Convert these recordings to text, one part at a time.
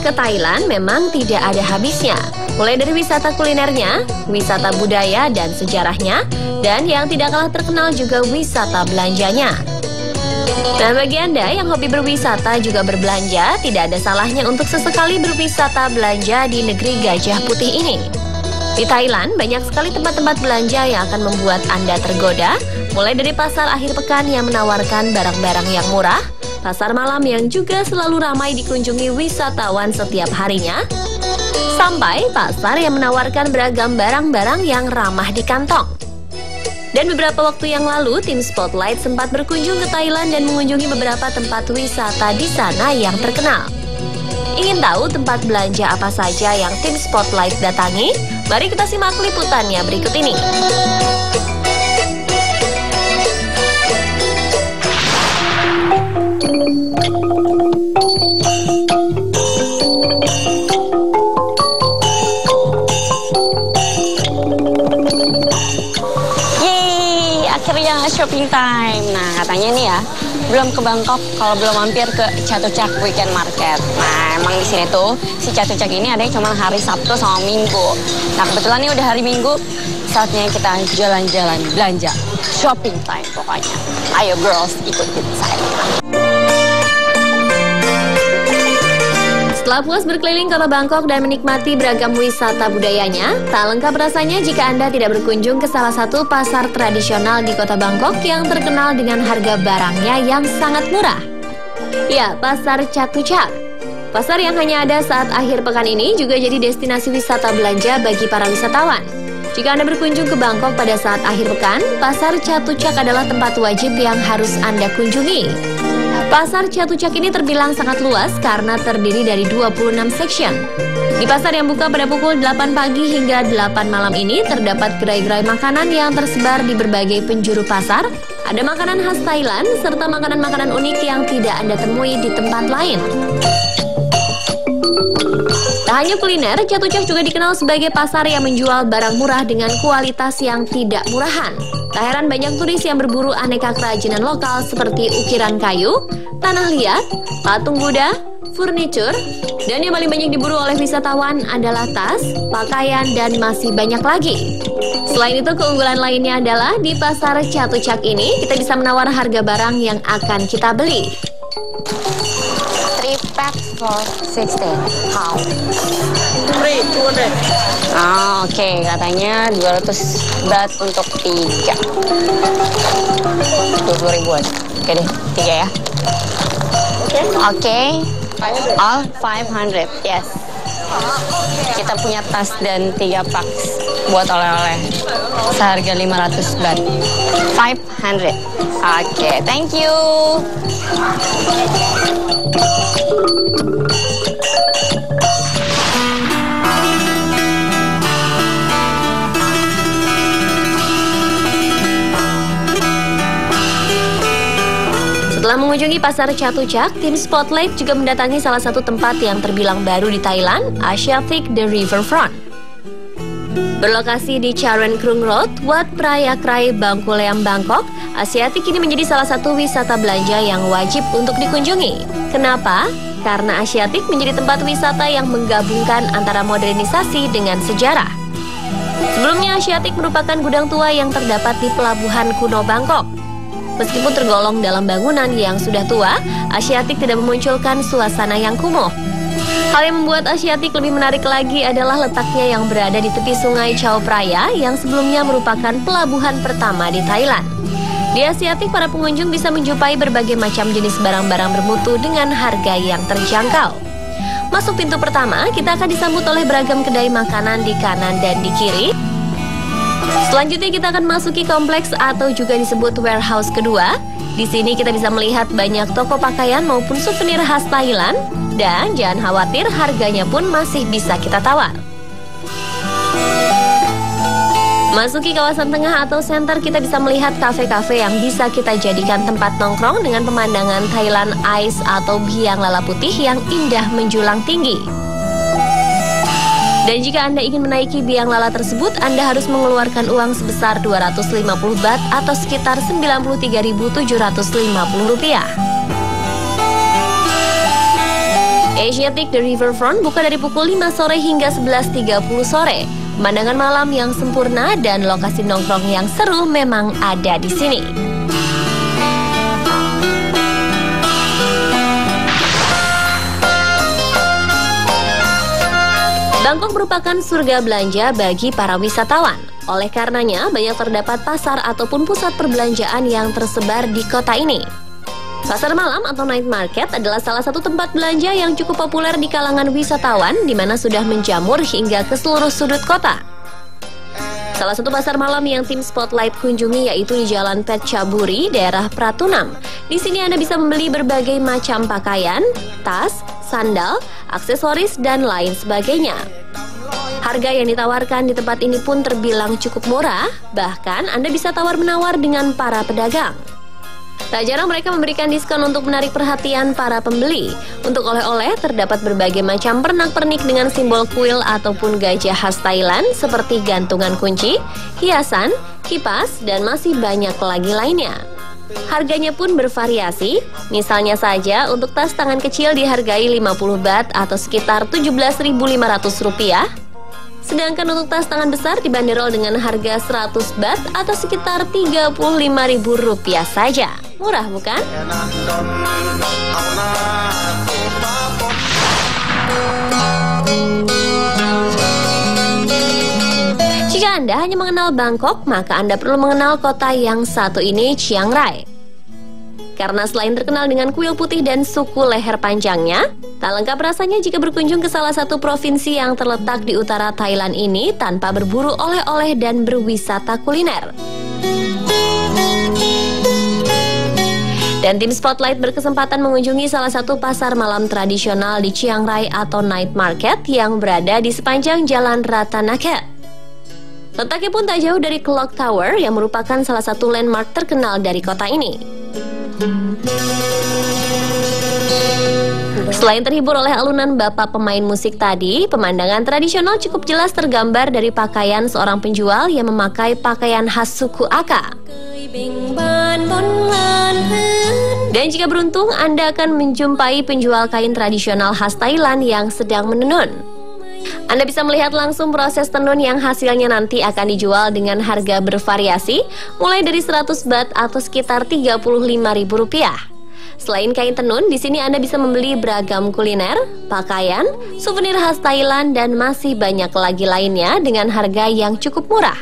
ke Thailand memang tidak ada habisnya. Mulai dari wisata kulinernya, wisata budaya dan sejarahnya, dan yang tidak kalah terkenal juga wisata belanjanya. Nah, bagi Anda yang hobi berwisata juga berbelanja, tidak ada salahnya untuk sesekali berwisata belanja di negeri Gajah Putih ini. Di Thailand, banyak sekali tempat-tempat belanja yang akan membuat Anda tergoda, mulai dari pasar akhir pekan yang menawarkan barang-barang yang murah, pasar malam yang juga selalu ramai dikunjungi wisatawan setiap harinya, sampai pasar yang menawarkan beragam barang-barang yang ramah di kantong. Dan beberapa waktu yang lalu, tim Spotlight sempat berkunjung ke Thailand dan mengunjungi beberapa tempat wisata di sana yang terkenal. Ingin tahu tempat belanja apa saja yang tim Spotlight datangi? Mari kita simak liputannya berikut ini. Akhirnya shopping time. Nah, katanya nih ya, belum ke Bangkok kalau belum mampir ke Chatuchak Weekend Market. Nah, emang di sini tuh si Chatuchak ini adanya cuma hari Sabtu sama Minggu. Nah, kebetulan nih udah hari Minggu, saatnya kita jalan-jalan belanja. Shopping time pokoknya. Ayo girls, ikutin saya. Setelah puas berkeliling kota Bangkok dan menikmati beragam wisata budayanya, tak lengkap rasanya jika Anda tidak berkunjung ke salah satu pasar tradisional di kota Bangkok yang terkenal dengan harga barangnya yang sangat murah. Ya, Pasar Chatuchak. Pasar yang hanya ada saat akhir pekan ini juga jadi destinasi wisata belanja bagi para wisatawan. Jika Anda berkunjung ke Bangkok pada saat akhir pekan, Pasar Chatuchak adalah tempat wajib yang harus Anda kunjungi. Pasar Chatuchak ini terbilang sangat luas karena terdiri dari 26 section. Di pasar yang buka pada pukul 8 pagi hingga 8 malam ini terdapat gerai-gerai makanan yang tersebar di berbagai penjuru pasar. Ada makanan khas Thailand serta makanan-makanan unik yang tidak Anda temui di tempat lain. Tak hanya kuliner, Chatuchak juga dikenal sebagai pasar yang menjual barang murah dengan kualitas yang tidak murahan. Tak heran banyak turis yang berburu aneka kerajinan lokal seperti ukiran kayu, tanah liat, patung Buddha, furniture, dan yang paling banyak diburu oleh wisatawan adalah tas, pakaian, dan masih banyak lagi. Selain itu, keunggulan lainnya adalah di pasar Chatuchak ini kita bisa menawar harga barang yang akan kita beli. 3 packs for 16 pound. Oke, katanya 200 baht untuk 3. 20 ribuan. Oke deh, 3 ya. Oke. All 500, yes. Kita punya tas dan 3 packs buat oleh-oleh. Seharga 500 baht. 500. Oke, thank you. Setelah mengunjungi pasar Chatuchak, tim Spotlight juga mendatangi salah satu tempat yang terbilang baru di Thailand, Asiatic The Riverfront. Berlokasi di Charoen Krung Road, Wat Prayaakrai Bangkuleam, Bangkok, Asiatic ini menjadi salah satu wisata belanja yang wajib untuk dikunjungi. Kenapa? Karena Asiatic menjadi tempat wisata yang menggabungkan antara modernisasi dengan sejarah. Sebelumnya, Asiatic merupakan gudang tua yang terdapat di pelabuhan kuno Bangkok. Meskipun tergolong dalam bangunan yang sudah tua, Asiatic tidak memunculkan suasana yang kumuh. Hal yang membuat Asiatic lebih menarik lagi adalah letaknya yang berada di tepi sungai Chao Phraya yang sebelumnya merupakan pelabuhan pertama di Thailand. Di Asiatic, para pengunjung bisa menjumpai berbagai macam jenis barang-barang bermutu dengan harga yang terjangkau. Masuk pintu pertama, kita akan disambut oleh beragam kedai makanan di kanan dan di kiri. Selanjutnya kita akan masuki kompleks atau juga disebut warehouse kedua. Di sini kita bisa melihat banyak toko pakaian maupun souvenir khas Thailand. Dan jangan khawatir, harganya pun masih bisa kita tawar. Masuki kawasan tengah atau center, kita bisa melihat kafe-kafe yang bisa kita jadikan tempat nongkrong dengan pemandangan Thailand Ice atau biang lala putih yang indah menjulang tinggi. Dan jika Anda ingin menaiki biang lala tersebut, Anda harus mengeluarkan uang sebesar 250 baht atau sekitar 93.750 rupiah. Asiatic The Riverfront buka dari pukul 5 sore hingga 11.30 sore. Pemandangan malam yang sempurna dan lokasi nongkrong yang seru memang ada di sini. Bangkok merupakan surga belanja bagi para wisatawan. Oleh karenanya, banyak terdapat pasar ataupun pusat perbelanjaan yang tersebar di kota ini. Pasar malam atau night market adalah salah satu tempat belanja yang cukup populer di kalangan wisatawan, di mana sudah menjamur hingga ke seluruh sudut kota. Salah satu pasar malam yang tim Spotlight kunjungi yaitu di Jalan Pechaburi, daerah Pratunam. Di sini Anda bisa membeli berbagai macam pakaian, tas, sandal, aksesoris, dan lain sebagainya. Harga yang ditawarkan di tempat ini pun terbilang cukup murah, bahkan Anda bisa tawar-menawar dengan para pedagang. Tak jarang mereka memberikan diskon untuk menarik perhatian para pembeli. Untuk oleh-oleh terdapat berbagai macam pernak-pernik dengan simbol kuil ataupun gajah khas Thailand seperti gantungan kunci, hiasan, kipas, dan masih banyak lagi lainnya. Harganya pun bervariasi, misalnya saja untuk tas tangan kecil dihargai 50 baht atau sekitar Rp17.500. Sedangkan untuk tas tangan besar dibanderol dengan harga 100 baht atau sekitar Rp35.000 saja. Murah bukan? Jika Anda hanya mengenal Bangkok, maka Anda perlu mengenal kota yang satu ini, Chiang Rai. Karena selain terkenal dengan kuil putih dan suku leher panjangnya, tak lengkap rasanya jika berkunjung ke salah satu provinsi yang terletak di utara Thailand ini tanpa berburu oleh-oleh dan berwisata kuliner. Dan tim Spotlight berkesempatan mengunjungi salah satu pasar malam tradisional di Chiang Rai atau night market yang berada di sepanjang Jalan Ratanaket. Letaknya pun tak jauh dari Clock Tower yang merupakan salah satu landmark terkenal dari kota ini. Selain terhibur oleh alunan bapak pemain musik tadi, pemandangan tradisional cukup jelas tergambar dari pakaian seorang penjual yang memakai pakaian khas suku Aka. Dan jika beruntung, Anda akan menjumpai penjual kain tradisional khas Thailand yang sedang menenun. Anda bisa melihat langsung proses tenun yang hasilnya nanti akan dijual dengan harga bervariasi, mulai dari 100 baht atau sekitar Rp35.000. Selain kain tenun, di sini Anda bisa membeli beragam kuliner, pakaian, souvenir khas Thailand, dan masih banyak lagi lainnya dengan harga yang cukup murah.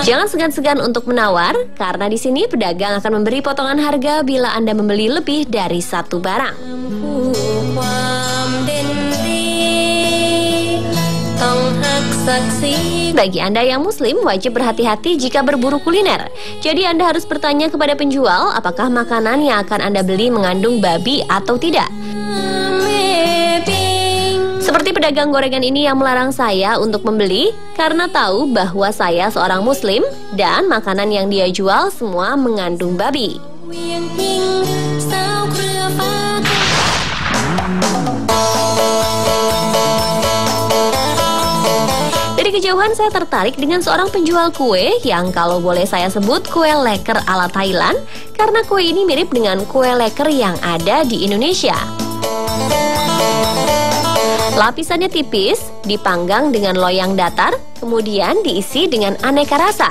Jangan segan-segan untuk menawar, karena di sini pedagang akan memberi potongan harga bila Anda membeli lebih dari satu barang. Bagi Anda yang Muslim, wajib berhati-hati jika berburu kuliner. Jadi Anda harus bertanya kepada penjual apakah makanan yang akan Anda beli mengandung babi atau tidak. Seperti pedagang gorengan ini yang melarang saya untuk membeli karena tahu bahwa saya seorang Muslim dan makanan yang dia jual semua mengandung babi. Dari kejauhan saya tertarik dengan seorang penjual kue yang kalau boleh saya sebut kue leker ala Thailand karena kue ini mirip dengan kue leker yang ada di Indonesia. Lapisannya tipis, dipanggang dengan loyang datar, kemudian diisi dengan aneka rasa.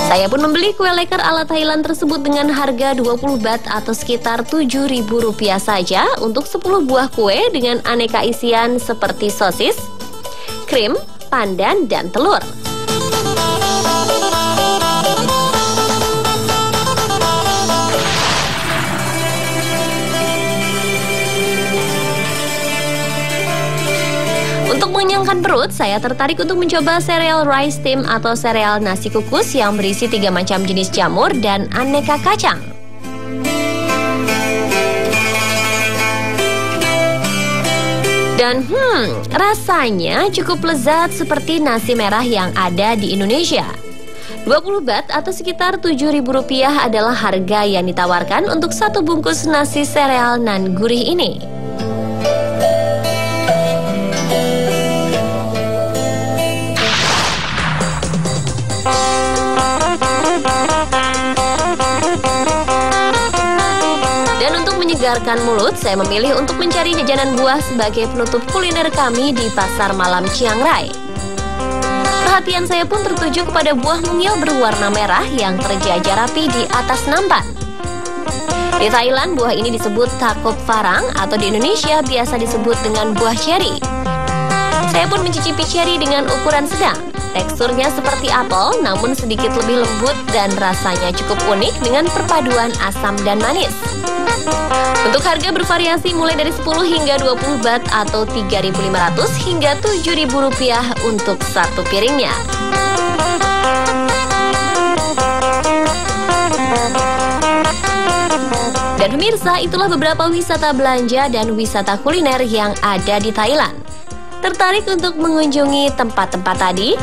Saya pun membeli kue leker ala Thailand tersebut dengan harga 20 baht atau sekitar Rp7.000 saja untuk 10 buah kue dengan aneka isian seperti sosis, krim, pandan, dan telur. Untuk mengenyangkan perut, saya tertarik untuk mencoba sereal rice steam atau sereal nasi kukus yang berisi 3 macam jenis jamur dan aneka kacang. Dan rasanya cukup lezat seperti nasi merah yang ada di Indonesia. 20 baht atau sekitar Rp7.000 adalah harga yang ditawarkan untuk satu bungkus nasi sereal nan gurih ini. menyegarkan mulut, saya memilih untuk mencari jajanan buah sebagai penutup kuliner kami di Pasar Malam Chiang Rai. Perhatian saya pun tertuju kepada buah mungil berwarna merah yang terjajar rapi di atas nampan. Di Thailand, buah ini disebut takop farang atau di Indonesia biasa disebut dengan buah ceri. Saya pun mencicipi ceri dengan ukuran sedang. Teksturnya seperti apel, namun sedikit lebih lembut dan rasanya cukup unik dengan perpaduan asam dan manis. Untuk harga bervariasi mulai dari 10 hingga 20 baht atau 3.500 hingga 7.000 rupiah untuk satu piringnya. Dan pemirsa, itulah beberapa wisata belanja dan wisata kuliner yang ada di Thailand. Tertarik untuk mengunjungi tempat-tempat tadi?